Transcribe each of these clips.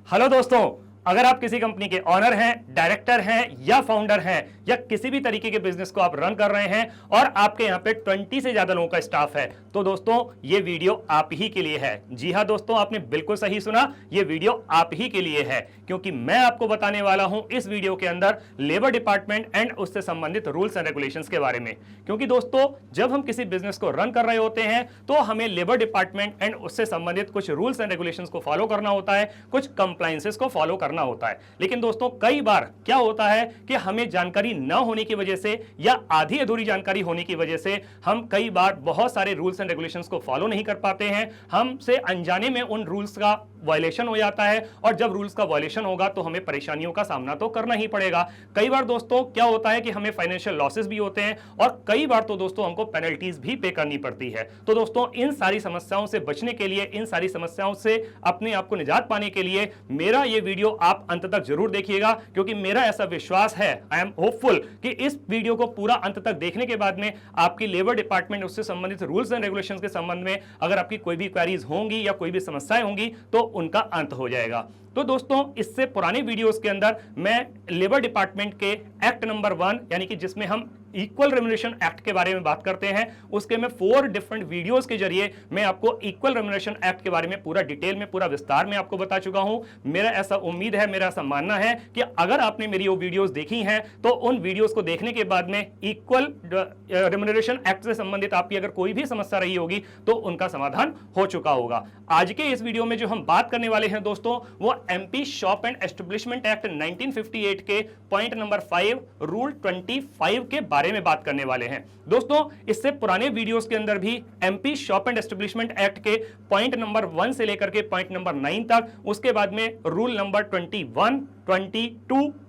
Hello दोस्तों, अगर आप किसी कंपनी के ऑनर हैं, डायरेक्टर हैं या फाउंडर हैं या किसी भी तरीके के बिजनेस को आप रन कर रहे हैं और आपके यहां पे 20 से ज्यादा लोगों का स्टाफ है, तो दोस्तों ये वीडियो आप ही के लिए है। जी हां दोस्तों, आपने बिल्कुल सही सुना, ये वीडियो आप ही के लिए है, क्योंकि मैं आपको बताने वाला हूं इस वीडियो के अंदर लेबर डिपार्टमेंट एंड उससे संबंधित रूल्स एंड रेगुलेशंस के बारे में। क्योंकि दोस्तों, जब हम किसी बिजनेस को रन कर रहे होते हैं तो हमें लेबर डिपार्टमेंट एंड उससे संबंधित कुछ रूल्स एंड रेगुलेशंस को फॉलो करना होता है, कुछ कंप्लायंसेस को फॉलो करना होता है। लेकिन दोस्तों, कई बार क्या होता है कि हमें जानकारी न होने की वजह से या आधी अधूरी जानकारी होने की वजह से हम कई बार बहुत सारे रूल्स एंड रेगुलेशंस को फॉलो नहीं कर पाते हैं। हमसे अनजाने में उन रूल्स का वायलेशन हो जाता है और जब रूल्स का वायलेशन होगा तो हमें परेशानियों का सामना तो करना ही पड़ेगा। कई बार दोस्तों क्या होता है कि हमें फाइनेंशियल लॉसेस भी होते हैं और कई बार तो दोस्तों हमको पेनल्टीज भी पे करनी पड़ती है। तो दोस्तों, इन सारी समस्याओं से बचने के लिए, इन सारी समस्याओं से अपने आप को निजात पाने के लिए मेरा ये वीडियो आप अंत तक जरूर देखिएगा, क्योंकि मेरा ऐसा विश्वास है, आई एम होपफुल, कि इस वीडियो को पूरा अंत तक देखने के बाद में आपकी लेबर डिपार्टमेंट उससे संबंधित रूल्स एंड रेगुलेशंस के संबंध में अगर आपकी कोई भी क्वेरीज होंगी या कोई भी समस्याएं होंगी तो उनका अंत हो जाएगा। तो दोस्तों, इससे पुराने वीडियोस के अंदर मैं लेबर डिपार्टमेंट के एक्ट नंबर 1 यानी कि जिसमें हम इक्वल रेम्युनरेशन एक्ट के बारे में बात करते हैं, उसके में 4 डिफरेंट वीडियोस के जरिए मैं आपको इक्वल रेम्युनरेशन एक्ट के बारे में पूरा डिटेल में, पूरा विस्तार में आपको बता चुका हूं। मेरा ऐसा उम्मीद है, मेरा ऐसा मानना है कि अगर आपने मेरी वो वीडियोस देखी हैं तो उन वीडियोस को देखने के बाद में इक्वल रेम्युनरेशन एक्ट से संबंधित आपकी अगर कोई भी समस्या रही होगी तो उनका समाधान हो चुका होगा। आज के इस वीडियो में जो हम बात करने वाले हैं दोस्तों, वो MP shop and establishment act 1958 के पॉइंट नंबर 5 रूल 25 के बारे में बात करने वाले हैं। दोस्तों, इससे पुराने वीडियोस के अंदर भी MP shop and establishment act के पॉइंट नंबर 1 से लेकर के पॉइंट नंबर 9 तक, उसके बाद में रूल नंबर 21, 22,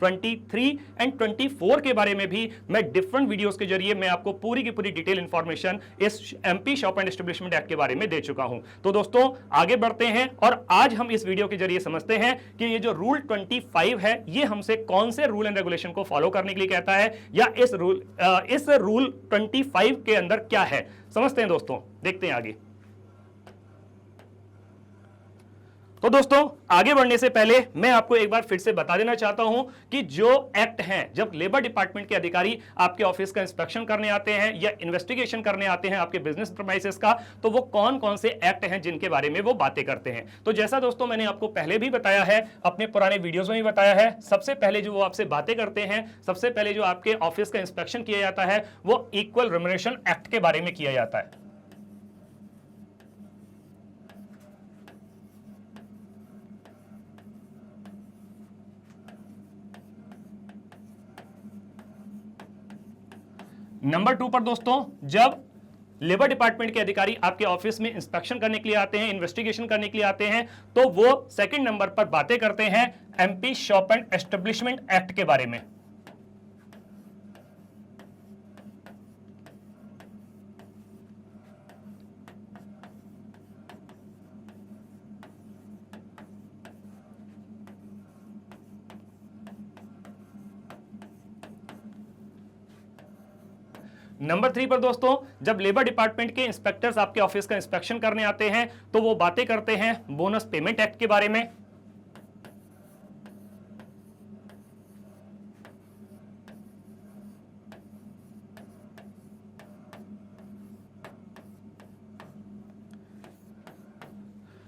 23 एंड 24 के बारे में भी मैं डिफरेंट वीडियोस के जरिए मैं आपको पूरी की पूरी डिटेल इंफॉर्मेशन इस MP shop and establishment act के बारे में दे चुका हूं। तो दोस्तों, आगे बढ़ते हैं और आज हम इस वीडियो के जरिए समझते हैं कि ये जो रूल 25 है ये हमसे कौन से रूल एंड रेगुलेशन को फॉलो करने के लिए कहता है, या इस रूल 25 के अंदर क्या है, समझते हैं दोस्तों। देखते हैं आगे। तो दोस्तों, आगे बढ़ने से पहले मैं आपको एक बार फिर से बता देना चाहता हूं कि जो एक्ट हैं, जब लेबर डिपार्टमेंट के अधिकारी आपके ऑफिस का इंस्पेक्शन करने आते हैं या इन्वेस्टिगेशन करने आते हैं आपके बिजनेस प्रीमाइसेस का, तो वो कौन कौन से एक्ट हैं जिनके बारे में वो बातें करते हैं। तो जैसा दोस्तों मैंने आपको पहले भी बताया है, अपने पुराने वीडियोज में भी बताया है, सबसे पहले जो वो आपसे बातें करते हैं, सबसे पहले जो आपके ऑफिस का इंस्पेक्शन किया जाता है वो इक्वल रेम्युनरेशन एक्ट के बारे में किया जाता है। नंबर 2 पर दोस्तों, जब लेबर डिपार्टमेंट के अधिकारी आपके ऑफिस में इंस्पेक्शन करने के लिए आते हैं, इन्वेस्टिगेशन करने के लिए आते हैं, तो वो सेकंड नंबर पर बातें करते हैं MP shop and establishment act के बारे में। नंबर 3 पर दोस्तों, जब लेबर डिपार्टमेंट के इंस्पेक्टर्स आपके ऑफिस का इंस्पेक्शन करने आते हैं तो वो बातें करते हैं बोनस पेमेंट एक्ट के बारे में।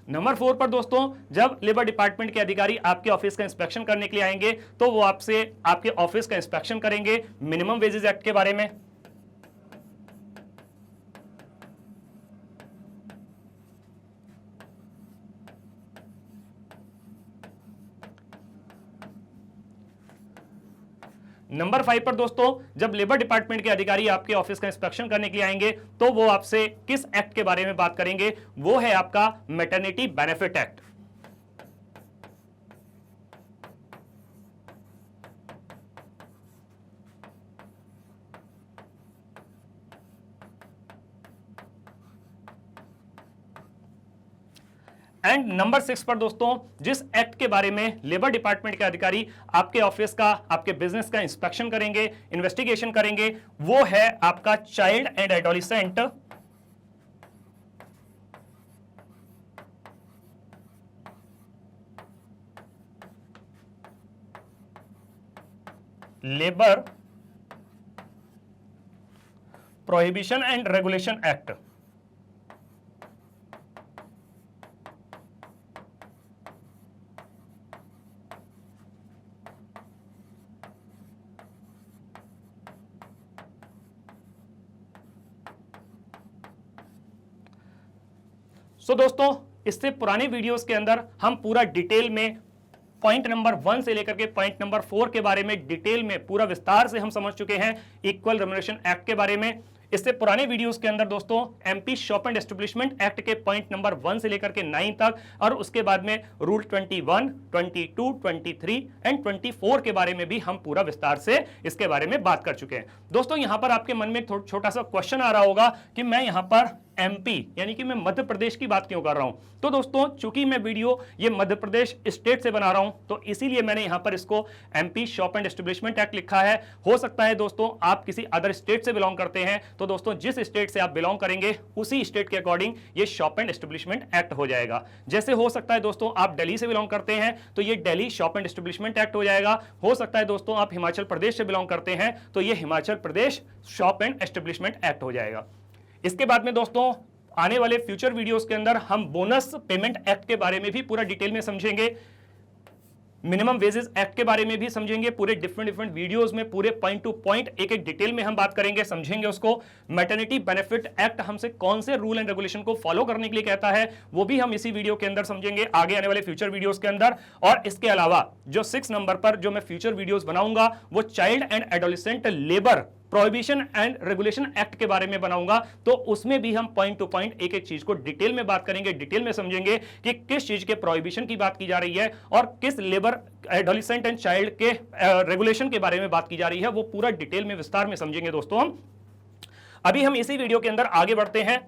नंबर 4 पर दोस्तों, जब लेबर डिपार्टमेंट के अधिकारी आपके ऑफिस का इंस्पेक्शन करने के लिए आएंगे तो वो आपसे आपके ऑफिस का इंस्पेक्शन करेंगे मिनिमम वेजेस एक्ट के बारे में। नंबर 5 पर दोस्तों, जब लेबर डिपार्टमेंट के अधिकारी आपके ऑफिस का इंस्पेक्शन करने के लिए आएंगे तो वो आपसे किस एक्ट के बारे में बात करेंगे, वो है आपका maternity benefit act. And number 6 पर दोस्तों, जिस एक्ट के बारे में लेबर डिपार्टमेंट के अधिकारी आपके ऑफिस का, आपके बिजनेस का इंस्पेक्शन करेंगे, इन्वेस्टिगेशन करेंगे, वो है आपका child and adolescent labour prohibition and regulation act. दोस्तों इससे पुराने वीडियोस के अंदर हम पूरा डिटेल में पॉइंट नंबर 1 से लेकर के पॉइंट नंबर 4 के बारे में डिटेल में पूरा विस्तार से हम समझ चुके हैं इक्वल रेम्युनरेशन एक्ट के बारे में। इससे पुराने वीडियोस के अंदर दोस्तों MP shop and establishment act के पॉइंट नंबर 1 से लेकर के 9 तक और उसके बाद में रूल 21, 22, 23 एंड 24 के बारे में भी हम पूरा विस्तार से इसके बारे में बात कर चुके हैं। दोस्तों यहां पर आपके मन में छोटा सा क्वेश्चन आ रहा होगा कि मैं यहां पर एमपी यानी कि मैं मध्य प्रदेश की बात क्यों कर रहा हूं। तो दोस्तों चूंकि मैं वीडियो ये मध्य प्रदेश स्टेट से बना रहा हूं तो इसीलिए मैंने यहां पर इसको MP shop and establishment act लिखा है। हो सकता है दोस्तों आप किसी अदर स्टेट से बिलोंग करते हैं तो दोस्तों जिस स्टेट से आप बिलोंग करेंगे उसी स्टेट के अकॉर्डिंग ये शॉप एंड एस्टेब्लिशमेंट एक्ट हो जाएगा। जैसे हो सकता है दोस्तों आप दिल्ली से बिलोंग करते हैं तो ये Delhi shop and establishment act हो जाएगा। हो सकता है दोस्तों आप हिमाचल प्रदेश से बिलोंग करते हैं तो ये Himachal Pradesh shop and establishment act हो जाएगा। इसके बाद में दोस्तों आने वाले फ्यूचर वीडियोस के अंदर हम बोनस पेमेंट एक्ट के बारे में भी पूरा डिटेल में समझेंगे, मिनिमम वेजेस एक्ट के बारे में भी समझेंगे। पूरे डिफरेंट वीडियोस में पूरे पॉइंट टू पॉइंट एक एक डिटेल में हम बात करेंगे, समझेंगे उसको। मैटरनिटी बेनिफिट एक्ट हमसे कौन से रूल एंड रेगुलेशन को फॉलो करने के लिए कहता है वो भी हम इसी वीडियो के अंदर समझेंगे आगे आने वाले फ्यूचर वीडियोस के अंदर। और इसके अलावा जो 6 नंबर पर जो मैं फ्यूचर वीडियोस बनाऊंगा वो child and adolescent labour prohibition and regulation act के बारे में बनाऊंगा तो उसमें भी हम पॉइंट टू पॉइंट एक एक चीज को डिटेल में बात करेंगे, डिटेल में समझेंगे कि किस चीज के प्रोहिबिशन की बात की जा रही है और किस लेबर एडोलेसेंट एंड चाइल्ड के रेगुलेशन के बारे में बात की जा रही है, वो पूरा डिटेल में विस्तार में समझेंगे दोस्तों हम। अभी हम इसी वीडियो के अंदर आगे बढ़ते हैं।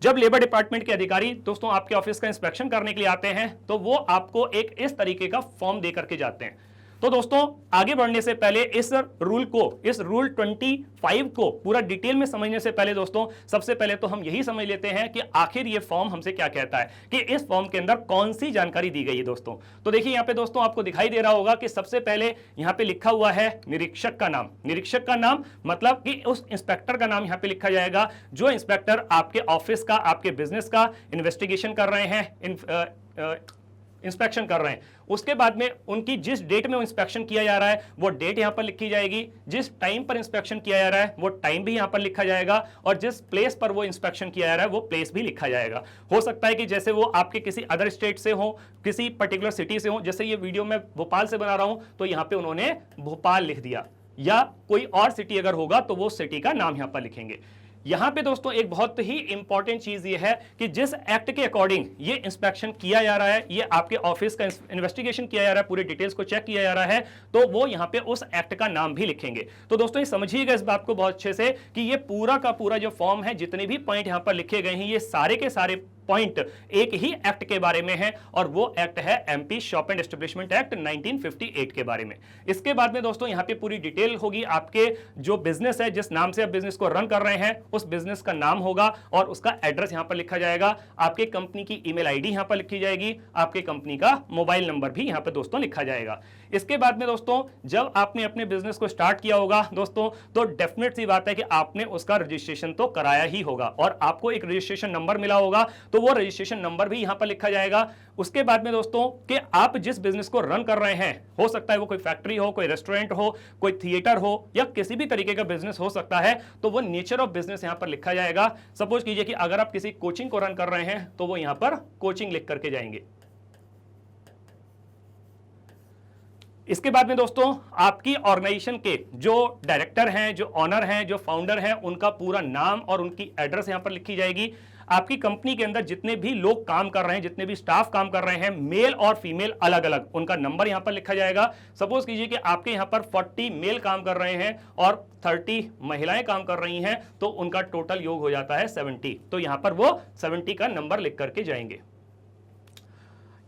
जब लेबर डिपार्टमेंट के अधिकारी दोस्तों आपके ऑफिस का इंस्पेक्शन करने के लिए आते हैं तो वो आपको एक इस तरीके का फॉर्म दे करके जाते हैं। तो दोस्तों आगे बढ़ने से पहले इस रूल 25 को पूरा डिटेल में समझने से पहले दोस्तों सबसे पहले तो हम यही समझ लेते हैं कि आखिर ये फॉर्म हमसे क्या कहता है, कि इस फॉर्म के अंदर कौन सी जानकारी दी गई है दोस्तों। तो देखिए यहाँ पे दोस्तों आपको दिखाई दे रहा होगा कि सबसे पहले यहाँ पे लिखा हुआ है निरीक्षक का नाम। निरीक्षक का नाम मतलब कि उस इंस्पेक्टर का नाम यहाँ पे लिखा जाएगा जो इंस्पेक्टर आपके ऑफिस का, आपके बिजनेस का इन्वेस्टिगेशन कर रहे हैं, इंस्पेक्शन कर रहे हैं। उसके बाद में उनकी जिस डेट में इंस्पेक्शन किया जा रहा है वो डेट यहां पर लिखी जाएगी, जिस टाइम पर इंस्पेक्शन किया जा रहा है वो टाइम भी यहां पर लिखा जाएगा और जिस प्लेस पर वो इंस्पेक्शन किया जा रहा है वो प्लेस भी लिखा जाएगा। हो सकता है कि जैसे वो आपके किसी अदर स्टेट से हो, किसी पर्टिकुलर सिटी से हो, जैसे ये वीडियो मैं भोपाल से बना रहा हूं तो यहां पर उन्होंने भोपाल लिख दिया, या कोई और सिटी अगर होगा तो वो सिटी का नाम यहां पर लिखेंगे। यहां पे दोस्तों एक बहुत ही इंपॉर्टेंट चीज ये है कि जिस एक्ट के अकॉर्डिंग ये इंस्पेक्शन किया जा रहा है, ये आपके ऑफिस का इन्वेस्टिगेशन किया जा रहा है, पूरे डिटेल्स को चेक किया जा रहा है, तो वो यहां पे उस एक्ट का नाम भी लिखेंगे। तो दोस्तों ये समझिएगा इस बात को बहुत अच्छे से कि ये पूरा का पूरा जो फॉर्म है, जितने भी पॉइंट यहां पर लिखे गए हैं, ये सारे के सारे पॉइंट एक ही एक्ट के बारे में है और वो एक्ट है MP shop and establishment act 1958 के बारे में। इसके बाद में दोस्तों यहां पे पूरी डिटेल होगी, आपके जो बिजनेस है, जिस नाम से आप बिजनेस को रन कर रहे हैं उस बिजनेस का नाम होगा और उसका एड्रेस यहां पर लिखा जाएगा, आपके कंपनी की ईमेल आईडी यहां पर लिखी जाएगी, आपके कंपनी का मोबाइल नंबर भी यहां पर दोस्तों लिखा जाएगा। इसके बाद में दोस्तों जब आपने अपने बिजनेस को स्टार्ट किया होगा दोस्तों तो डेफिनेट सी बात है कि आपने उसका रजिस्ट्रेशन तो कराया ही होगा और आपको एक रजिस्ट्रेशन नंबर मिला होगा, तो वो रजिस्ट्रेशन नंबर भी यहां पर लिखा जाएगा। उसके बाद में दोस्तों कि आप जिस बिजनेस को रन कर रहे हैं, हो सकता है वो कोई फैक्ट्री हो, कोई रेस्टोरेंट हो, कोई थिएटर हो या किसी भी तरीके का बिजनेस हो सकता है, तो वो नेचर ऑफ बिजनेस यहां पर लिखा जाएगा। सपोज कीजिए कि अगर आप किसी कोचिंग को रन कर रहे हैं तो वो यहां पर कोचिंग लिख करके जाएंगे। इसके बाद में दोस्तों आपकी ऑर्गेनाइजेशन के जो डायरेक्टर हैं, जो ऑनर हैं, जो फाउंडर हैं, उनका पूरा नाम और उनकी एड्रेस यहां पर लिखी जाएगी। आपकी कंपनी के अंदर जितने भी लोग काम कर रहे हैं, जितने भी स्टाफ काम कर रहे हैं, मेल और फीमेल अलग अलग, उनका नंबर यहां पर लिखा जाएगा। सपोज कीजिए कि आपके यहां पर 40 मेल काम कर रहे हैं और 30 महिलाएं काम कर रही हैं, तो उनका टोटल योग हो जाता है 70, तो यहां पर वो 70 का नंबर लिख करके जाएंगे।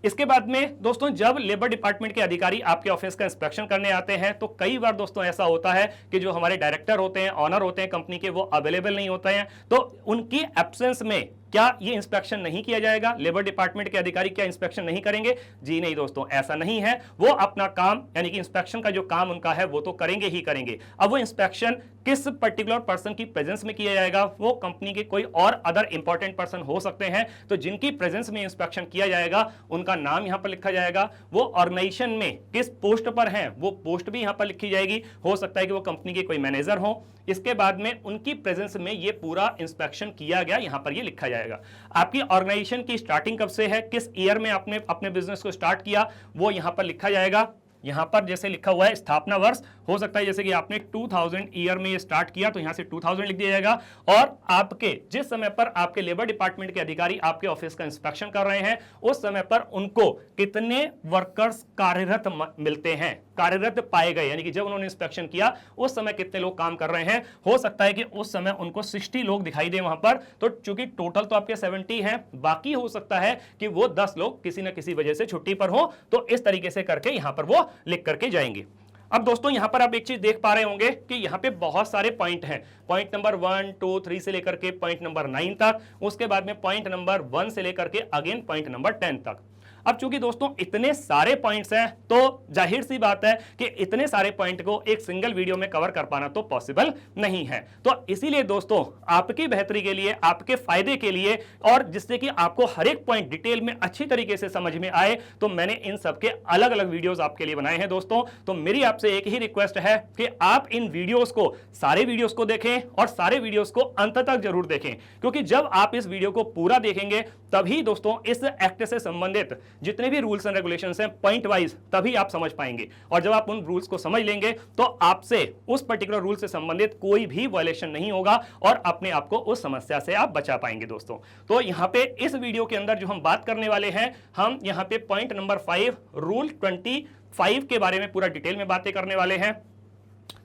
इसके बाद में दोस्तों जब लेबर डिपार्टमेंट के अधिकारी आपके ऑफिस का इंस्पेक्शन करने आते हैं तो कई बार दोस्तों ऐसा होता है कि जो हमारे डायरेक्टर होते हैं, ऑनर होते हैं कंपनी के, वो अवेलेबल नहीं होते हैं, तो उनकी एब्सेंस में क्या ये इंस्पेक्शन नहीं किया जाएगा? लेबर डिपार्टमेंट के अधिकारी क्या इंस्पेक्शन नहीं करेंगे? जी नहीं दोस्तों, ऐसा नहीं है। वो अपना काम यानी कि इंस्पेक्शन का जो काम उनका है वो तो करेंगे ही करेंगे। अब वो इंस्पेक्शन किस पर्टिकुलर पर्सन की प्रेजेंस में किया जाएगा? वो कंपनी के कोई और अदर इंपॉर्टेंट पर्सन हो सकते हैं, तो जिनकी प्रेजेंस में इंस्पेक्शन किया जाएगा उनका नाम यहां पर लिखा जाएगा। वो ऑर्गेनाइजेशन में किस पोस्ट पर हैं वो पोस्ट भी यहां पर लिखी जाएगी। हो सकता है कि वो कंपनी के कोई मैनेजर हो। इसके बाद में उनकी प्रेजेंस में ये पूरा इंस्पेक्शन किया गया, यहां पर ये लिखा जाएगा। आपकी ऑर्गेनाइजेशन की स्टार्टिंग कब से है, किस ईयर में आपने अपने बिजनेस को स्टार्ट किया, वो यहां पर लिखा जाएगा। यहां पर जैसे लिखा हुआ है स्थापना वर्ष, हो सकता है जैसे कि आपने 2000 ईयर में ये स्टार्ट किया तो यहां से 2000 लिख दिया जाएगा। और आपके जिस समय पर आपके लेबर डिपार्टमेंट के अधिकारी आपके ऑफिस का इंस्पेक्शन कर रहे हैं उस समय पर उनको कितने वर्कर्स कार्यरत मिलते हैं, कार्यरत पाए गए, यानी कि जब उन्होंने इंस्पेक्शन किया उस समय कितने लोग काम कर रहे हैं। हो सकता है कि उस समय उनको 60 लोग दिखाई दे वहां पर, तो चूंकि टोटल तो आपके 70 हैं, बाकी हो सकता है कि वो 10 लोग किसी ना किसी वजह से छुट्टी पर हो, तो इस तरीके से करके यहां पर वो लिख करके जाएंगे। अब दोस्तों यहां पर आप एक चीज देख पा रहे होंगे कि यहां पे बहुत सारे पॉइंट हैं। पॉइंट नंबर 1, 2, 3 से लेकर के पॉइंट नंबर 9 तक, उसके बाद में पॉइंट नंबर 1 से लेकर के अगेन पॉइंट नंबर 10 तक। अब चूंकि दोस्तों इतने सारे पॉइंट्स हैं तो जाहिर सी बात है कि इतने सारे पॉइंट को एक सिंगल वीडियो में कवर कर पाना तो पॉसिबल नहीं है। तो इसीलिए दोस्तों आपकी बेहतरी के लिए, आपके फायदे के लिए और जिससे कि आपको हर एक पॉइंट डिटेल में अच्छी तरीके से समझ में आए, तो मैंने इन सबके अलग अलग वीडियोस आपके लिए बनाए हैं दोस्तों। तो मेरी आपसे एक ही रिक्वेस्ट है कि आप इन वीडियोस को, सारे वीडियोस को देखें और सारे वीडियोस को अंत तक जरूर देखें, क्योंकि जब आप इस वीडियो को पूरा देखेंगे तभी दोस्तों इस एक्ट से संबंधित जितने भी रूल्स एंड रेगुलेशंस हैं पॉइंट वाइज, तभी आप समझ पाएंगे। और जब आप उन रूल्स को समझ लेंगे तो आपसे उस पर्टिकुलर रूल से संबंधित कोई भी वायलेशन नहीं होगा और अपने आप को उस समस्या से आप बचा पाएंगे दोस्तों। तो यहां पे इस वीडियो के अंदर जो हम बात करने वाले हैं, हम यहां पे पॉइंट नंबर 5 रूल 25 के बारे में पूरा डिटेल में बातें करने वाले हैं।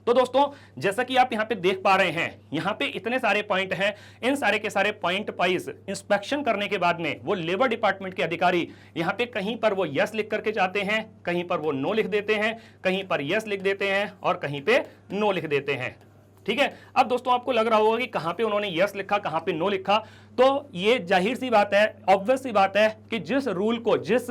तो दोस्तों जैसा कि आप यहां पे देख पा रहे हैं, यहां पे इतने सारे पॉइंट हैं, इन सारे के सारे पॉइंट वाइज इंस्पेक्शन करने के बाद में वो लेबर डिपार्टमेंट के अधिकारी यहां पे कहीं पर वो यस लिख करके जाते हैं, कहीं पर वो नो लिख देते हैं, कहीं पर यस लिख देते हैं और कहीं पे नो लिख देते हैं। ठीक है। अब दोस्तों आपको लग रहा होगा कि कहां पे उन्होंने यस लिखा, कहां पे नो लिखा, तो ये जाहिर सी बात है, ऑब्वियस सी बात है कि जिस रूल को, जिस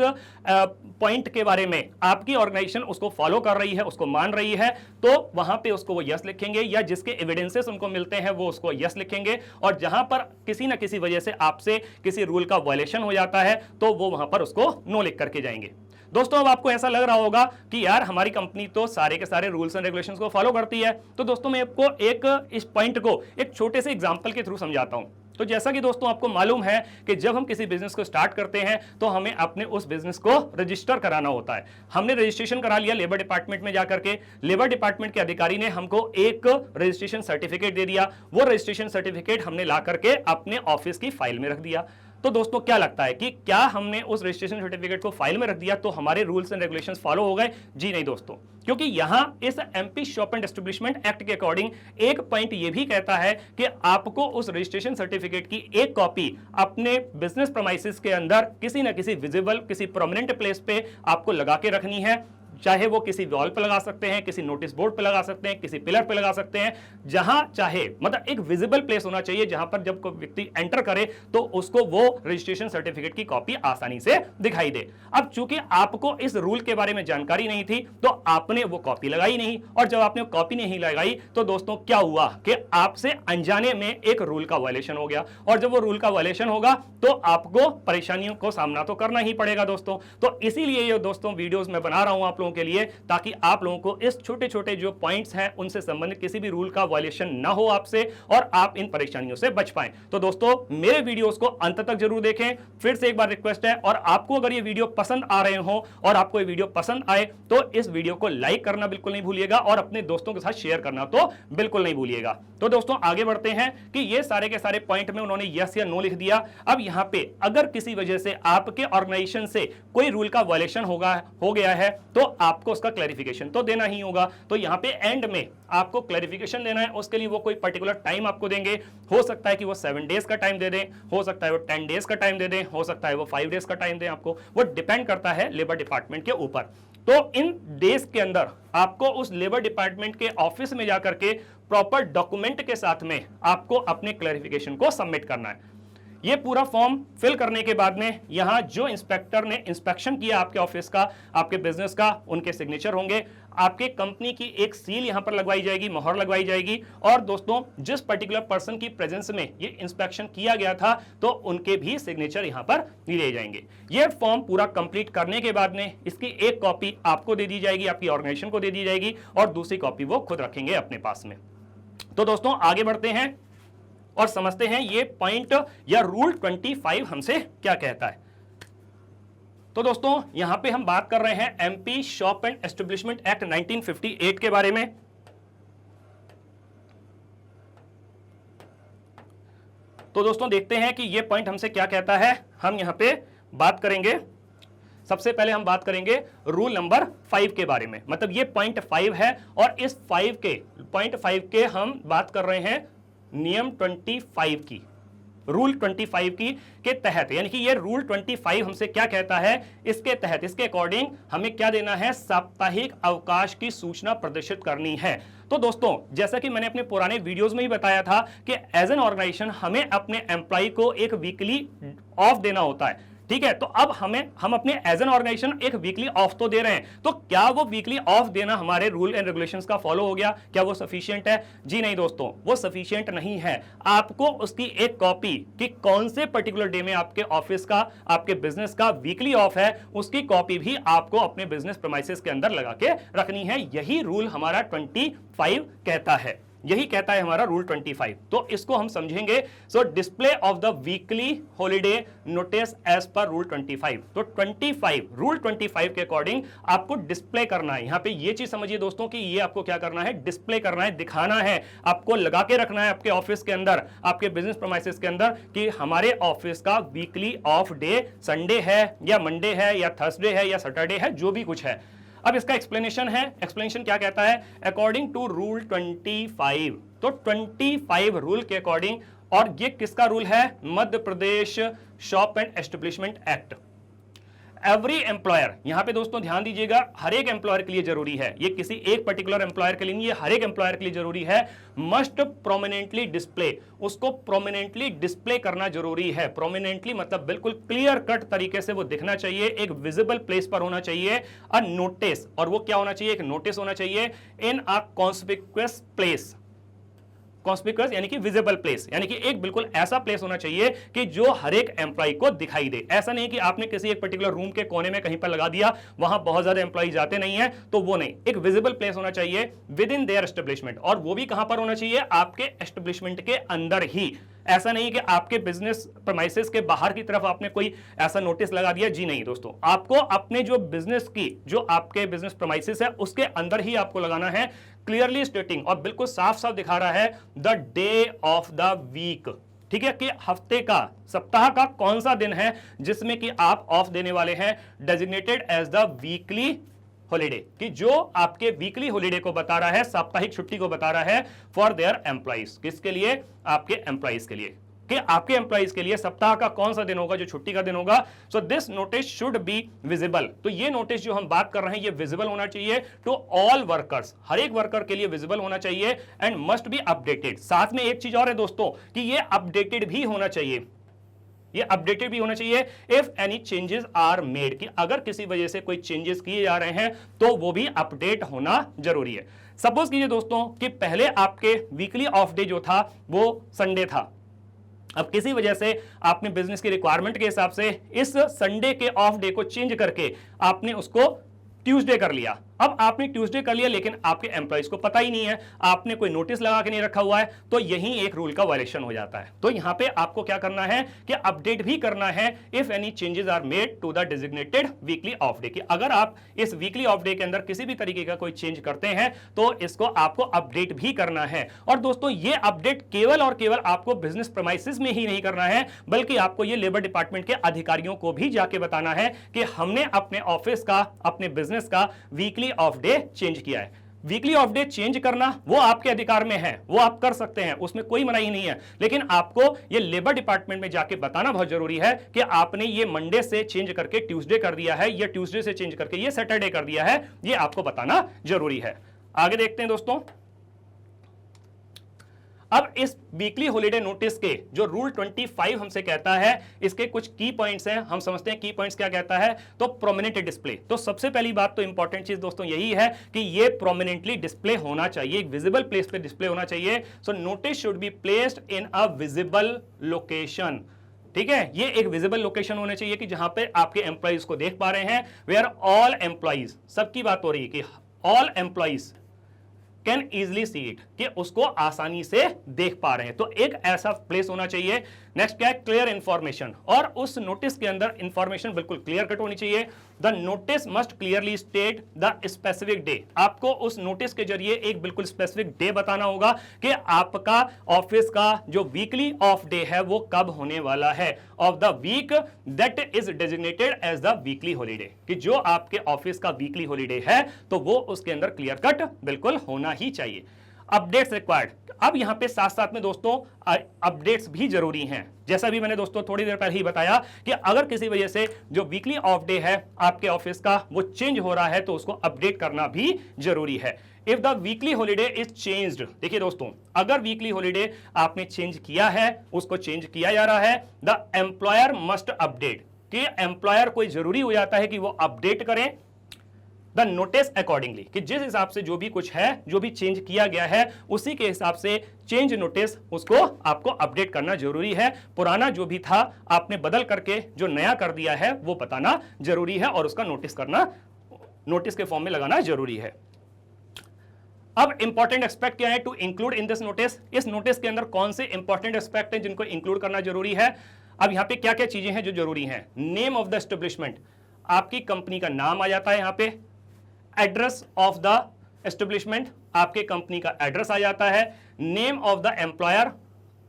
पॉइंट के बारे में आपकी ऑर्गेनाइजेशन उसको फॉलो कर रही है, उसको मान रही है, तो वहां पे उसको वो यस लिखेंगे, या जिसके एविडेंसेस उनको मिलते हैं वो उसको यस लिखेंगे। और जहां पर किसी ना किसी वजह से आपसे किसी रूल का वायलेशन हो जाता है तो वो वहां पर उसको नो लिख करके जाएंगे। दोस्तों अब आपको ऐसा लग रहा होगा कि यार हमारी कंपनी तो सारे के सारे रूल्स एंड रेगुलेशंस को फॉलो करती है। तो दोस्तों मैं आपको इस पॉइंट को एक छोटे से एग्जांपल के थ्रू समझाता हूं। तो जैसा कि दोस्तों आपको मालूम है कि जब हम किसी बिजनेस को स्टार्ट करते हैं तो हमें अपने उस बिजनेस को रजिस्टर कराना होता है। हमने रजिस्ट्रेशन करा लिया लेबर डिपार्टमेंट में जाकर के, लेबर डिपार्टमेंट के अधिकारी ने हमको एक रजिस्ट्रेशन सर्टिफिकेट दे दिया। वो रजिस्ट्रेशन सर्टिफिकेट हमने ला करके अपने ऑफिस की फाइल में रख दिया। तो दोस्तों क्या लगता है कि क्या हमने उस रजिस्ट्रेशन सर्टिफिकेट को फाइल में रख दिया तो हमारे रूल्स एंड रेगुलेशंस फॉलो हो गए? जी नहीं दोस्तों, क्योंकि यहां इस MP shop and establishment act के अकॉर्डिंग एक पॉइंट यह भी कहता है कि आपको उस रजिस्ट्रेशन सर्टिफिकेट की एक कॉपी अपने बिजनेस प्रीमाइसेस के अंदर किसी न किसी विजिबल, किसी प्रोमिनेंट प्लेस पे आपको लगा के रखनी है। चाहे वो किसी वॉल पे लगा सकते हैं, किसी नोटिस बोर्ड पे लगा सकते हैं, किसी पिलर पे लगा सकते हैं, जहां चाहे, मतलब एक विजिबल प्लेस होना चाहिए जहां पर जब कोई व्यक्ति एंटर करे तो उसको वो रजिस्ट्रेशन सर्टिफिकेट की कॉपी आसानी से दिखाई दे। अब चूंकि आपको इस रूल के बारे में जानकारी नहीं थी तो आपने वो कॉपी लगाई नहीं, और जब आपने कॉपी नहीं लगाई तो दोस्तों क्या हुआ कि आपसे अनजाने में एक रूल का वायलेशन हो गया, और जब वो रूल का वायलेशन होगा तो आपको परेशानियों को सामना तो करना ही पड़ेगा दोस्तों। तो इसीलिए ये दोस्तों वीडियोस मैं बना रहा हूं आप लोगों के लिए, ताकि आप लोगों को इस छोटे छोटे जो पॉइंट्स हैं उनसे संबंधित किसी भी रूल का वायलेशन ना हो आपसे, और आप इन परेशानियों से बच पाएं। तो दोस्तों मेरे वीडियोस को अंत तक जरूर देखें। फिर से एक बार रिक्वेस्ट है, और आपको अगर ये वीडियो पसंद आ रहे हो और आपको ये वीडियो पसंद आए तो इस वीडियो को लाइक करना बिल्कुल नहीं भूलिएगा और अपने दोस्तों के साथ शेयर करना तो बिल्कुल नहीं भूलिएगा। तो दोस्तों आगे बढ़ते हैं कि ये सारे के सारे पॉइंट में उन्होंने यस या नो लिख दिया। अब यहां पे अगर किसी वजह से आपके ऑर्गेनाइजेशन से कोई रूल का वायलेशन हो गया है तो आपको उसका क्लैरिफिकेशन तो देना ही होगा। तो यहां पे एंड में आपको क्लैरिफिकेशन देना है, उसके लिए वो कोई पर्टिकुलर टाइम आपको देंगे। हो सकता है कि वो 7 डेज का टाइम दे दें, हो सकता है वो 10 डेज का टाइम दे दें, हो सकता है वो 5 डेज का टाइम दें आपको, वो डिपेंड करता है लेबर डिपार्टमेंट के ऊपर। तो इन डेज के अंदर आपको उस लेबर डिपार्टमेंट के ऑफिस में जाकर के प्रॉपर डॉक्यूमेंट के साथ में आपको अपने क्लैरिफिकेशन को सबमिट करना है। ये पूरा फॉर्म फिल करने के बाद में यहां जो इंस्पेक्टर ने इंस्पेक्शन किया आपके ऑफिस का, आपके बिजनेस का, उनके सिग्नेचर होंगे। आपके कंपनी की एक सील यहां पर लगवाई जाएगी, मोहर लगवाई जाएगी। और दोस्तों जिस पर्टिकुलर पर्सन की प्रेजेंस में ये इंस्पेक्शन किया गया था तो उनके भी सिग्नेचर यहां पर लिए जाएंगे। ये फॉर्म पूरा कंप्लीट करने के बाद में इसकी एक कॉपी आपको दे दी जाएगी, आपकी ऑर्गेनाइजेशन को दे दी जाएगी, और दूसरी कॉपी वो खुद रखेंगे अपने पास में। तो दोस्तों आगे बढ़ते हैं और समझते हैं ये पॉइंट या रूल 25 हमसे क्या कहता है। तो दोस्तों यहां पे हम बात कर रहे हैं MP shop and establishment act 1958 के बारे में। तो दोस्तों देखते हैं कि ये पॉइंट हमसे क्या कहता है। हम यहां पे बात करेंगे, सबसे पहले हम बात करेंगे रूल नंबर 5 के बारे में। मतलब ये पॉइंट 5 है और इस पॉइंट 5 के हम बात कर रहे हैं नियम 25 की, रूल 25 की के तहत। यानी कि ये रूल 25 हमसे क्या कहता है, इसके तहत, इसके अकॉर्डिंग हमें क्या देना है, साप्ताहिक अवकाश की सूचना प्रदर्शित करनी है। तो दोस्तों जैसा कि मैंने अपने पुराने वीडियोस में ही बताया था कि एज एन ऑर्गेनाइजेशन हमें अपने एम्प्लॉय को एक वीकली ऑफ देना होता है, ठीक है। तो अब हम अपने एज एन ऑर्गेनाइजेशन एक वीकली ऑफ तो दे रहे हैं, तो क्या वो वीकली ऑफ देना हमारे रूल एंड रेगुलेशंस का फॉलो हो गया? क्या वो सफिशिएंट है? जी नहीं दोस्तों, वो सफिशिएंट नहीं है। आपको उसकी एक कॉपी कि कौन से पर्टिकुलर डे में आपके ऑफिस का, आपके बिजनेस का वीकली ऑफ है, उसकी कॉपी भी आपको अपने बिजनेस प्रीमाइसेस के अंदर लगा के रखनी है। यही रूल हमारा 25 कहता है, यही कहता है हमारा रूल 25। तो इसको हम समझेंगे। So display of the weekly holiday notice as per rule 25। तो 25 रूल 25 के अकॉर्डिंग आपको डिस्प्ले करना है। यहां पे ये चीज समझिए दोस्तों कि ये आपको क्या करना है, डिस्प्ले करना है, दिखाना है, आपको लगा के रखना है आपके ऑफिस के अंदर, आपके बिजनेस प्रीमाइसेस के अंदर कि हमारे ऑफिस का वीकली ऑफ डे संडे है या मंडे है या थर्सडे है या सैटरडे है, जो भी कुछ है। अब इसका एक्सप्लेनेशन है, एक्सप्लेनेशन क्या कहता है, अकॉर्डिंग टू रूल 25। तो 25 रूल के अकॉर्डिंग, और ये किसका रूल है, Madhya Pradesh shop and establishment act. Every employer, यहां पे दोस्तों ध्यान दीजिएगा, हर एक एम्प्लॉयर के लिए जरूरी है, ये किसी एक पर्टिकुलर एम्प्लॉयर के लिए नहीं, ये हर एक एम्प्लॉयर के लिए जरूरी है। मस्ट प्रोमिनेंटली डिस्प्ले, उसको प्रोमिनेंटली डिस्प्ले करना जरूरी है। प्रोमिनेंटली मतलब बिल्कुल क्लियर कट तरीके से वो दिखना चाहिए, एक विजिबल प्लेस पर होना चाहिए। अ नोटिस, और वो क्या होना चाहिए, एक नोटिस होना चाहिए इन अ कॉन्स्पिक्युअस प्लेस। कॉन्स्पिक्युअस यानी कि विजिबल प्लेस, यानी कि एक बिल्कुल ऐसा प्लेस होना चाहिए कि जो हर एक एम्प्लॉय को दिखाई दे। ऐसा नहीं कि आपने किसी एक पर्टिकुलर रूम के कोने में कहीं पर लगा दिया, वहां बहुत ज्यादा एम्प्लॉय जाते नहीं है, तो वो नहीं, एक विजिबल प्लेस होना चाहिए विद इन देयर एस्टेब्लिशमेंट। और वो भी कहां पर होना चाहिए, आपके एस्टेब्लिशमेंट के अंदर ही। ऐसा नहीं कि आपके बिजनेस प्रीमाइसेस के बाहर की तरफ आपने कोई ऐसा नोटिस लगा दिया, जी नहीं दोस्तों, आपको अपने जो बिजनेस की, जो आपके बिजनेस प्रीमाइसेस है उसके अंदर ही आपको लगाना है, क्लियरली स्टेटिंग, और बिल्कुल साफ साफ दिखा रहा है the day of the week, ठीक है, कि हफ्ते का, सप्ताह का कौन सा दिन है जिसमें कि आप ऑफ देने वाले हैं, designated as the weekly holiday, कि जो आपके वीकली हॉलिडे को बता रहा है, साप्ताहिक छुट्टी को बता रहा है फॉर देयर एम्प्लॉइज। किसके लिए, आपके एम्प्लॉइज के लिए, कि आपके एम्प्लॉइज के लिए सप्ताह का कौन सा दिन होगा जो छुट्टी का दिन होगा। So this notice should be visible. तो ये नोटिस जो हम बात कर रहे हैं ये विजिबल होना चाहिए टू ऑल वर्कर्स, हर एक वर्कर के लिए विजिबल होना चाहिए, एंड मस्ट बी अपडेटेड। साथ में एक चीज और है दोस्तों कि ये अपडेटेड भी होना चाहिए, ये अपडेटेड भी होना चाहिए if any changes are made, कि अगर किसी वजह से कोई चेंजेस किए जा रहे हैं तो वो भी अपडेट होना जरूरी है। सपोज कीजिए दोस्तों कि पहले आपके वीकली ऑफ डे जो था वो संडे था, अब किसी वजह से आपने बिजनेस की रिक्वायरमेंट के हिसाब से इस संडे के ऑफ डे को चेंज करके आपने उसको ट्यूसडे कर लिया। अब आपने ट्यूसडे कर लिया लेकिन आपके एम्प्लॉइज को पता ही नहीं है, आपने कोई नोटिस लगा के नहीं रखा हुआ है, तो यही एक रूल का वायलेशन हो जाता है। तो यहां पे आपको क्या करना है कि अपडेट भी करना है if any changes are made to the designated weekly off day, कि अगर आप इस वीकली ऑफ डे के अंदर किसी भी तरीके का कोई चेंज करते हैं तो इसको आपको अपडेट भी करना है। और दोस्तों ये अपडेट केवल और केवल आपको बिजनेस प्रीमाइसेस में ही नहीं करना है, बल्कि आपको ये लेबर डिपार्टमेंट के अधिकारियों को भी जाके बताना है कि हमने अपने ऑफिस का, अपने बिजनेस का वीकली ऑफ डे चेंज किया है। वीकली ऑफ डे चेंज करना वो आपके अधिकार में है, वो आप कर सकते हैं, उसमें कोई मनाही नहीं है, लेकिन आपको ये लेबर डिपार्टमेंट में जाके बताना बहुत जरूरी है कि आपने ये मंडे से चेंज करके ट्यूसडे कर दिया है, या ट्यूसडे से चेंज करके ये सैटरडे कर दिया है, ये आपको बताना जरूरी है। आगे देखते हैं दोस्तों। अब इस वीकली हॉलिडे नोटिस के जो रूल 25 हमसे कहता है, इसके कुछ की पॉइंट्स हैं, हम समझते हैं की पॉइंट्स क्या कहता है। तो प्रोमिनेंट डिस्प्ले, तो सबसे पहली बात तो इंपॉर्टेंट चीज दोस्तों यही है कि ये प्रोमिनेंटली डिस्प्ले होना चाहिए, एक विजिबल प्लेस पे डिस्प्ले होना चाहिए। So notice should be placed in a visible location, ठीक है, ये एक विजिबल लोकेशन होना चाहिए कि जहां पे आपके एम्प्लॉइज को देख पा रहे हैं, वेयर ऑल एम्प्लॉइज, सबकी बात हो रही है कि all employees can easily see it, कि उसको आसानी से देख पा रहे हैं, तो एक ऐसा प्लेस होना चाहिए। नेक्स्ट क्या है, क्लियर इंफॉर्मेशन, और उस नोटिस के अंदर इंफॉर्मेशन बिल्कुल क्लियर कट होनी चाहिए। The notice must clearly state the specific day, आपको उस नोटिस के जरिए एक बिल्कुल स्पेसिफिक डे बताना होगा कि आपका ऑफिस का जो वीकली ऑफ डे है वो कब होने वाला है, of the week that is designated as the weekly holiday, कि जो आपके ऑफिस का वीकली हॉलीडे है तो वो उसके अंदर क्लियर कट बिल्कुल होना ही चाहिए। अपडेट्स रिक्वायर्ड, अब यहां पे साथ साथ में दोस्तों अपडेट्स भी जरूरी हैं, जैसा भी मैंने दोस्तों थोड़ी देर पहले ही बताया कि अगर किसी वजह से जो वीकली ऑफ डे है आपके ऑफिस का वो चेंज हो रहा है तो उसको अपडेट करना भी जरूरी है। If the weekly holiday is changed, देखिए दोस्तों अगर वीकली हॉलीडे आपने चेंज किया है, उसको चेंज किया जा रहा है, द एम्प्लॉयर मस्ट अपडेट, कि एम्प्लॉयर को जरूरी हो जाता है कि वो अपडेट करें द नोटिस अकॉर्डिंगली, कि जिस हिसाब से जो भी कुछ है, जो भी चेंज किया गया है उसी के हिसाब से चेंज नोटिस उसको आपको अपडेट करना जरूरी है। पुराना जो भी था आपने बदल करके जो नया कर दिया है वो बताना जरूरी है और उसका नोटिस करना, नोटिस के फॉर्म में लगाना जरूरी है। अब इंपॉर्टेंट एस्पेक्ट क्या है to include in this notice, इस नोटिस के अंदर कौन से इंपॉर्टेंट एस्पेक्ट हैं जिनको इंक्लूड करना जरूरी है। अब यहां पे क्या क्या चीजें हैं जो जरूरी हैं। नेम ऑफ द एस्टेब्लिशमेंट, आपकी कंपनी का नाम आ जाता है यहां पे। एड्रेस ऑफ द एस्टेब्लिशमेंट, आपके कंपनी का एड्रेस आ जाता है। नेम ऑफ द एम्प्लॉयर,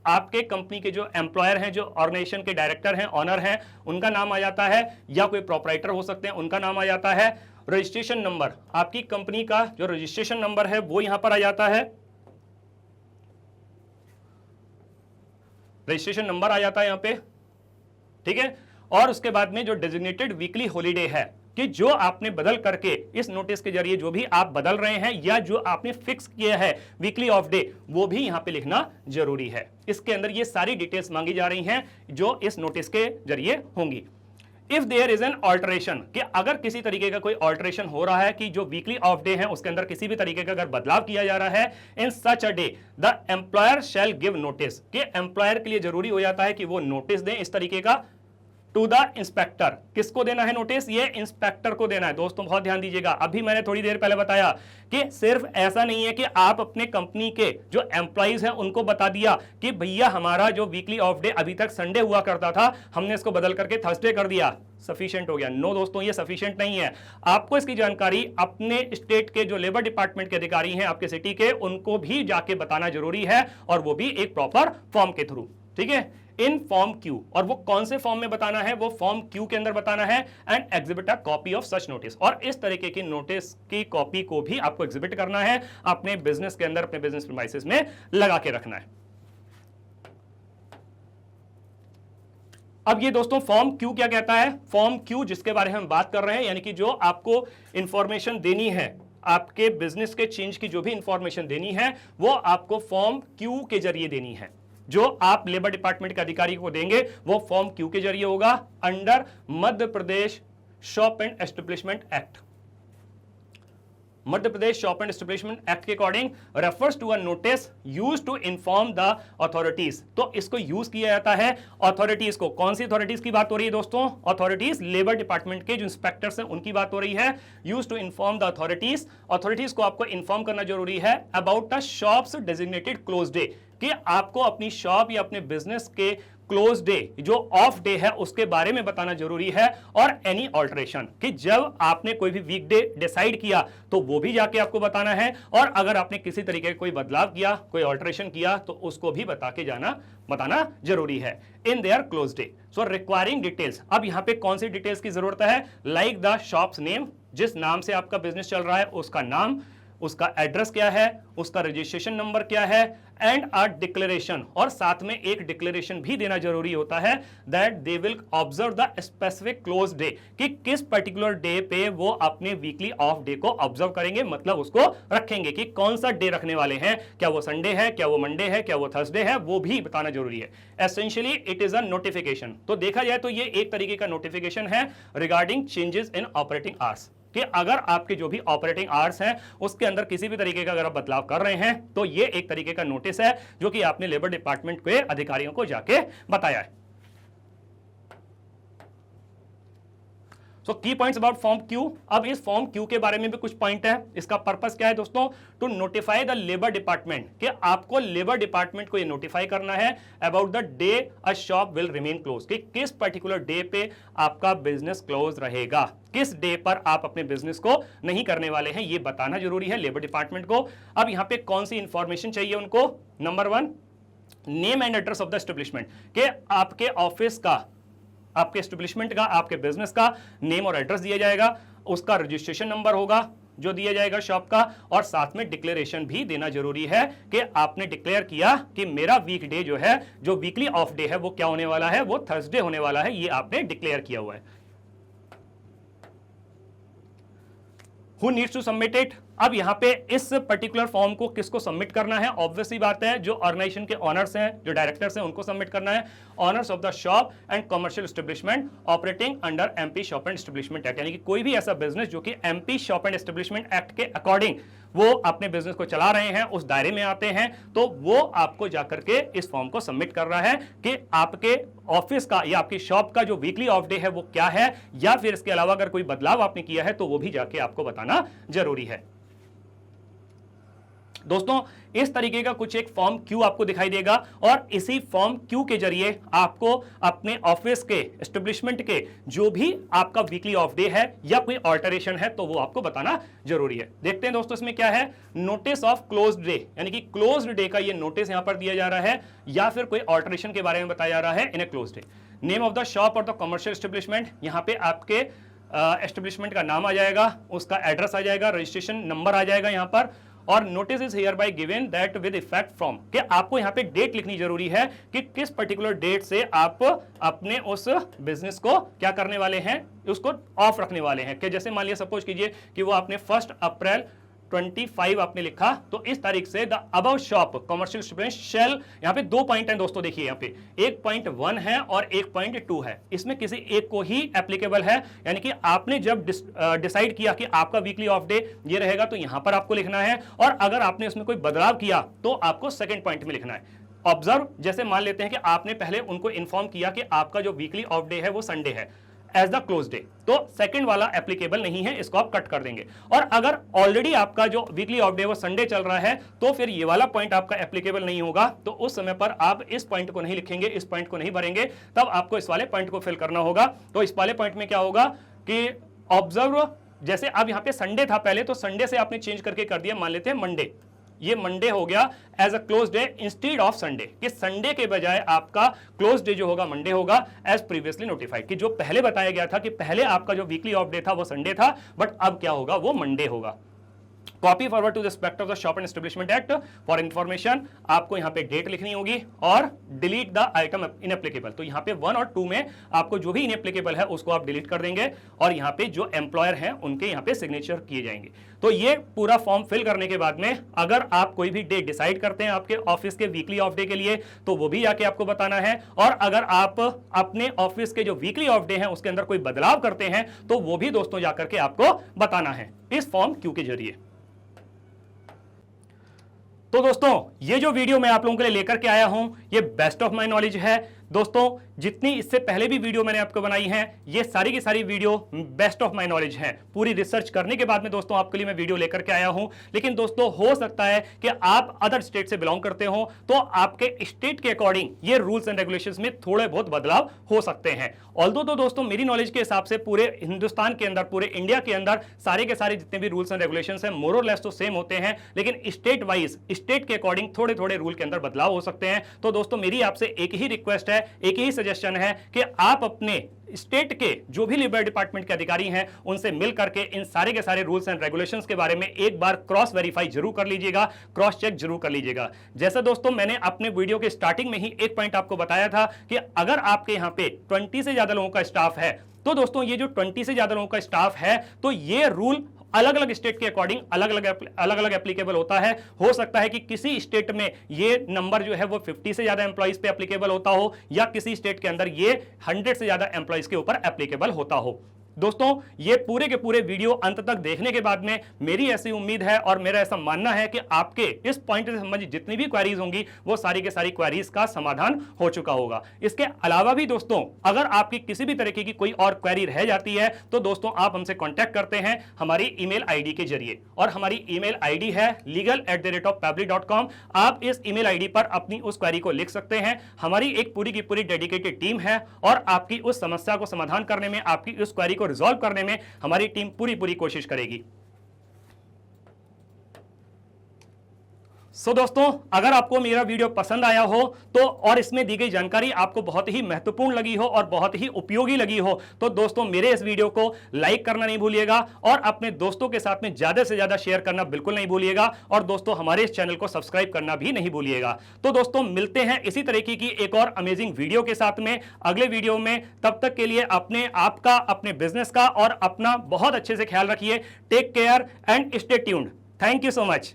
आपके कंपनी के जो एम्प्लॉयर हैं, जो ऑर्गेनाइजेशन के डायरेक्टर हैं, ऑनर हैं, उनका नाम आ जाता है, या कोई प्रोपराइटर हो सकते हैं उनका नाम आ जाता है। रजिस्ट्रेशन नंबर, आपकी कंपनी का जो रजिस्ट्रेशन नंबर है वो यहां पर आ जाता है, रजिस्ट्रेशन नंबर आ जाता है यहां पे, ठीक है। और उसके बाद में जो डेजिग्नेटेड वीकली हॉलीडे है, कि जो आपने बदल करके इस नोटिस के जरिए जो भी आप बदल रहे हैं या जो आपने फिक्स किया है वीकली ऑफ डे, वो भी यहां पे लिखना जरूरी है। इसके अंदर ये सारी डिटेल्स मांगी जा रही हैं जो इस नोटिस के जरिए होंगी। If there is an alteration, कि अगर किसी तरीके का कोई ऑल्टरेशन हो रहा है, कि जो वीकली ऑफ डे है उसके अंदर किसी भी तरीके का अगर बदलाव किया जा रहा है, in such a day the employer shall give notice, कि एम्प्लॉयर के लिए जरूरी हो जाता है कि वो नोटिस दें इस तरीके का टू द इंस्पेक्टर। किसको देना है नोटिस, ये इंस्पेक्टर को देना है। दोस्तों बहुत ध्यान दीजिएगा, अभी मैंने थोड़ी देर पहले बताया कि सिर्फ ऐसा नहीं है कि आप अपने कंपनी के जो एम्प्लॉइज हैं उनको बता दिया कि भैया हमारा जो वीकली ऑफ डे अभी तक संडे हुआ करता था, हमने इसको बदल करके थर्सडे कर दिया, सफिशिएंट हो गया। नो दोस्तों, ये सफिशिएंट नहीं है। आपको इसकी जानकारी अपने स्टेट के जो लेबर डिपार्टमेंट के अधिकारी हैं आपके सिटी के, उनको भी जाके बताना जरूरी है, और वो भी एक प्रॉपर फॉर्म के थ्रू, ठीक है, इन फॉर्म क्यू। और वो कौन से फॉर्म में बताना है, वो फॉर्म क्यू के अंदर बताना है। And exhibit a copy of such notice, और इस तरीके की नोटिस की कॉपी को भी आपको एग्जिबिट करना है, अपने बिजनेस के अंदर, अपने बिजनेस प्रीमाइसेस में लगा के रखना है। अब ये दोस्तों फॉर्म क्यू क्या कहता है, फॉर्म क्यू जिसके बारे में हम बात कर रहे हैं, यानी कि जो आपको इंफॉर्मेशन देनी है, आपके बिजनेस के चेंज की जो भी इंफॉर्मेशन देनी है वो आपको फॉर्म क्यू के जरिए देनी है। जो आप लेबर डिपार्टमेंट के अधिकारी को देंगे वो फॉर्म क्यू के जरिए होगा, under Madhya Pradesh shop and establishment act. Madhya Pradesh shop and establishment act के according refers to a notice used to inform the authorities. तो इसको यूज किया जाता है अथॉरिटीज को। कौन सी अथॉरिटीज की बात हो रही है दोस्तों, अथॉरिटीज लेबर डिपार्टमेंट के जो इंस्पेक्टर्स हैं उनकी बात हो रही है। Use to inform the authorities, authorities को आपको इन्फॉर्म करना जरूरी है about the shops designated close day, कि आपको अपनी शॉप या अपने बिजनेस के क्लोज डे जो ऑफ डे है उसके बारे में बताना जरूरी है। और एनी ऑल्टरेशन, कि जब आपने कोई भी वीकडे डिसाइड किया तो वो भी जाके आपको बताना है, और अगर आपने किसी तरीके का कोई बदलाव किया, कोई ऑल्टरेशन किया तो उसको भी बताना जरूरी है in their close day. So requiring details, अब यहां पे कौन सी डिटेल्स की जरूरत है, लाइक द शॉप्स नेम, जिस नाम से आपका बिजनेस चल रहा है उसका नाम, उसका एड्रेस क्या है, उसका रजिस्ट्रेशन नंबर क्या है, एंड अ डिक्लेरेशन, और साथ में एक डिक्लेरेशन भी देना जरूरी होता है that they will observe the specific close day, कि किस पर्टिकुलर डे पे वो अपने वीकली ऑफ डे को ऑब्जर्व करेंगे, मतलब उसको रखेंगे कि कौन सा डे रखने वाले हैं, क्या वो संडे है, क्या वो मंडे है, क्या वो थर्सडे है, वो भी बताना जरूरी है। Essentially it is a notification. तो देखा जाए तो ये एक तरीके का नोटिफिकेशन है regarding changes in operating hours, कि अगर आपके जो भी ऑपरेटिंग आवर्स हैं उसके अंदर किसी भी तरीके का अगर आप बदलाव कर रहे हैं तो ये एक तरीके का नोटिस है जो कि आपने लेबर डिपार्टमेंट के अधिकारियों को जाके बताया है। सो की पॉइंट्स अबाउट फॉर्म क्यू। अब इस फॉर्म क्यू के बारे में भी कुछ पॉइंट है। इसका पर्पस क्या है दोस्तों? To notify the labour department, कि आपको लेबर डिपार्टमेंट को ये नोटिफाई करना है about the day a shop will remain close, कि किस पर्टिकुलर डे पे आपका बिजनेस क्लोज रहेगा, किस डे पर आप अपने बिजनेस को नहीं करने वाले हैं, ये बताना जरूरी है लेबर डिपार्टमेंट को। अब यहां पे कौन सी इंफॉर्मेशन चाहिए उनको? Number 1, name and address of the establishment, कि आपके ऑफिस का, आपके एस्टेब्लिशमेंट का, आपके बिजनेस का नेम और एड्रेस दिया जाएगा, उसका रजिस्ट्रेशन नंबर होगा जो दिया जाएगा शॉप का, और साथ में डिक्लेरेशन भी देना जरूरी है कि आपने डिक्लेयर किया कि मेरा वीक डे जो है, जो वीकली ऑफ डे है, वो क्या होने वाला है, वो थर्सडे होने वाला है, ये आपने डिक्लेयर किया हुआ है। Who needs to submit it? अब यहां पे इस पर्टिकुलर फॉर्म को किसको सबमिट करना है? ऑब्वियसली बात है जो ऑर्गेनाइजेशन के ऑनर्स हैं, जो डायरेक्टर्स हैं, उनको सबमिट करना है। Honours of the shop and commercial establishment operating under MP shop and establishment act, यानी कि कोई भी ऐसा बिजनेस जो कि MP shop and establishment act के अकॉर्डिंग वो अपने बिजनेस को चला रहे हैं, उस दायरे में आते हैं, तो वो आपको जाकर के इस फॉर्म को सबमिट कर रहा है कि आपके ऑफिस का या आपकी शॉप का जो वीकली ऑफ डे है वो क्या है, या फिर इसके अलावा अगर कोई बदलाव आपने किया है तो वो भी जाके आपको बताना जरूरी है। दोस्तों इस तरीके का कुछ एक फॉर्म क्यू आपको दिखाई देगा, और इसी फॉर्म क्यू के जरिए आपको अपने ऑफिस के, एस्टेब्लिशमेंट के जो भी आपका वीकली ऑफ डे है या कोई ऑल्टरेशन है तो वो आपको बताना जरूरी है। देखते हैं दोस्तों इसमें क्या है। नोटिस ऑफ क्लोज डे, यानी कि क्लोज डे का ये नोटिस यहां पर दिया जा रहा है, या फिर कोई ऑल्टरेशन के बारे में बताया जा रहा है in a close day. Name of the shop और द कमर्शियल एस्टेब्लिशमेंट, यहां पे आपके एस्टेब्लिशमेंट का नाम आ जाएगा, उसका एड्रेस आ जाएगा, रजिस्ट्रेशन नंबर आ जाएगा यहां पर, और notice is here bye given that with effect from, कि आपको यहां पे डेट लिखनी जरूरी है कि किस पर्टिकुलर डेट से आप अपने उस बिजनेस को क्या करने वाले हैं, उसको ऑफ रखने वाले हैं। कि जैसे मान लिया सपोज कीजिए कि वो आपने 1 अप्रैल 25 आपने लिखा, तो इस तारीख से the above shop commercial establishment shall, यहां पे 2 पॉइंट हैं दोस्तों, देखिए यहां पे 1.1 है और 1.2 है, इसमें किसी एक को ही एप्लीकेबल है, यानी कि आपने जब डिसाइड किया कि आपका वीकली ऑफ डे ये रहेगा तो यहां पर आपको लिखना है, और अगर आपने उसमें कोई बदलाव किया तो आपको सेकंड पॉइंट में लिखना है। ऑब्जर्व, जैसे मान लेते हैं कि आपने पहले उनको इन्फॉर्म किया कि आपका जो वीकली ऑफ डे है वो संडे है एज द क्लोज डे, तो सेकंड वाला एप्लीकेबल नहीं है, इसको आप कट कर देंगे। और अगर ऑलरेडी आपका जो वीकली ऑफ डे वो संडे चल रहा है तो फिर ये वाला पॉइंट आपका एप्लीकेबल नहीं होगा, तो उस समय पर आप इस पॉइंट को नहीं लिखेंगे, इस पॉइंट को नहीं भरेंगे, तब आपको इस वाले पॉइंट को फिल करना होगा। तो इस वाले पॉइंट में क्या होगा कि ऑब्जर्व, जैसे अब यहां पे संडे था पहले, तो संडे से आपने चेंज करके कर दिया, मान लेते हैं मंडे, ये मंडे हो गया as a close day instead of Sunday, कि संडे के बजाय आपका क्लोज डे जो होगा मंडे होगा एज प्रीवियसली नोटिफाइड, कि जो पहले बताया गया था कि पहले आपका जो वीकली ऑफ डे था वो संडे था, बट अब क्या होगा, वो मंडे होगा। Copy forward to the respect of the shop and establishment act for information, आपको यहां पे डेट लिखनी होगी, और डिलीट द आइटम इनएप्लीकेबल, तो यहां पे 1 और 2 में आपको जो भी इनएप्लीकेबल है उसको आप डिलीट कर देंगे, और यहां पे जो एम्प्लॉयर हैं उनके यहां पे सिग्नेचर किए जाएंगे। तो ये पूरा फॉर्म फिल करने के बाद में अगर आप कोई भी डे डिसाइड करते हैं आपके ऑफिस के वीकली ऑफ डे के लिए, तो वो भी जाके आपको बताना है, और अगर आप अपने ऑफिस के जो वीकली ऑफ डे हैं उसके अंदर कोई बदलाव करते हैं तो वो भी दोस्तों जाकर के आपको बताना है इस फॉर्म क्यू के जरिए। तो दोस्तों ये जो वीडियो मैं आप लोगों के लिए लेकर के आया हूं ये बेस्ट ऑफ माय नॉलेज है। दोस्तों जितनी इससे पहले भी वीडियो मैंने आपको बनाई है ये सारी की सारी video best of my knowledge है, पूरी रिसर्च करने के बाद में दोस्तों आपके लिए मैं वीडियो लेकर के आया हूं। लेकिन दोस्तों हो सकता है कि आप अदर स्टेट से बिलोंग करते हो, तो आपके स्टेट के अकॉर्डिंग ये रूल्स एंड रेगुलेशंस में थोड़े बहुत बदलाव हो सकते हैं। ऑल्दो तो दोस्तों मेरी नॉलेज के हिसाब से पूरे हिंदुस्तान के अंदर, पूरे इंडिया के अंदर सारे के सारे जितने भी रूल्स एंड रेगुलेशंस हैं मोर और लेस तो सेम होते हैं, लेकिन स्टेट वाइज, स्टेट के अकॉर्डिंग थोड़े थोड़े रूल के अंदर बदलाव हो सकते हैं। तो दोस्तों मेरी आपसे एक ही रिक्वेस्ट है, एक ही सजेशन सजेशन है कि आप अपने स्टेट के जो भी लेबर डिपार्टमेंट के अधिकारी हैं उनसे मिल करके इन सारे के सारे रूल्स एंड रेगुलेशंस के बारे में एक बार क्रॉस वेरीफाई जरूर कर लीजिएगा, क्रॉस चेक जरूर कर लीजिएगा। जैसे दोस्तों मैंने अपने वीडियो के स्टार्टिंग में ही एक पॉइंट आपको बताया था कि अगर आपके यहां पे 20 से ज्यादा लोगों का स्टाफ है तो दोस्तों ये जो 20 से ज्यादा लोगों का स्टाफ है तो ये रूल अलग अलग स्टेट के अकॉर्डिंग अलग अलग एप्लीकेबल होता है। हो सकता है कि किसी स्टेट में ये नंबर जो है वो 50 से ज्यादा एम्प्लॉइज पे एप्लीकेबल होता हो या किसी स्टेट के अंदर ये 100 से ज्यादा एम्प्लॉइज के ऊपर एप्लीकेबल होता हो। दोस्तों ये पूरे के पूरे वीडियो अंत तक देखने के बाद में मेरी ऐसी उम्मीद है और मेरा ऐसा मानना है कि आपके इस पॉइंट से संबंधित जितनी भी क्वेरीज होंगी वो सारी के सारी क्वेरीज का समाधान हो चुका होगा। इसके अलावा भी दोस्तों अगर आपकी किसी भी तरीके की कोई और क्वेरी रह जाती है तो दोस्तों आप हमसे कॉन्टैक्ट करते हैं हमारी ईमेल आईडी के जरिए, और हमारी ईमेल आईडी है legal@pabbly.com। आप इस ईमेल आईडी पर अपनी उस क्वेरी को लिख सकते हैं। हमारी एक पूरी की पूरी डेडिकेटेड टीम है और आपकी उस समस्या को समाधान करने में, आपकी उस क्वेरी को रिजॉल्व करने में हमारी टीम पूरी कोशिश करेगी। दोस्तों अगर आपको मेरा वीडियो पसंद आया हो तो और इसमें दी गई जानकारी आपको बहुत ही महत्वपूर्ण लगी हो और बहुत ही उपयोगी लगी हो तो दोस्तों मेरे इस वीडियो को लाइक करना नहीं भूलिएगा और अपने दोस्तों के साथ में ज्यादा से ज्यादा शेयर करना बिल्कुल नहीं भूलिएगा, और दोस्तों हमारे इस चैनल को सब्सक्राइब करना भी नहीं भूलिएगा। तो दोस्तों मिलते हैं इसी तरीके की एक और अमेजिंग वीडियो के साथ में अगले वीडियो में। तब तक के लिए अपने आपका, अपने बिजनेस का और अपना बहुत अच्छे से ख्याल रखिए। Take care and stay tuned. Thank you so much.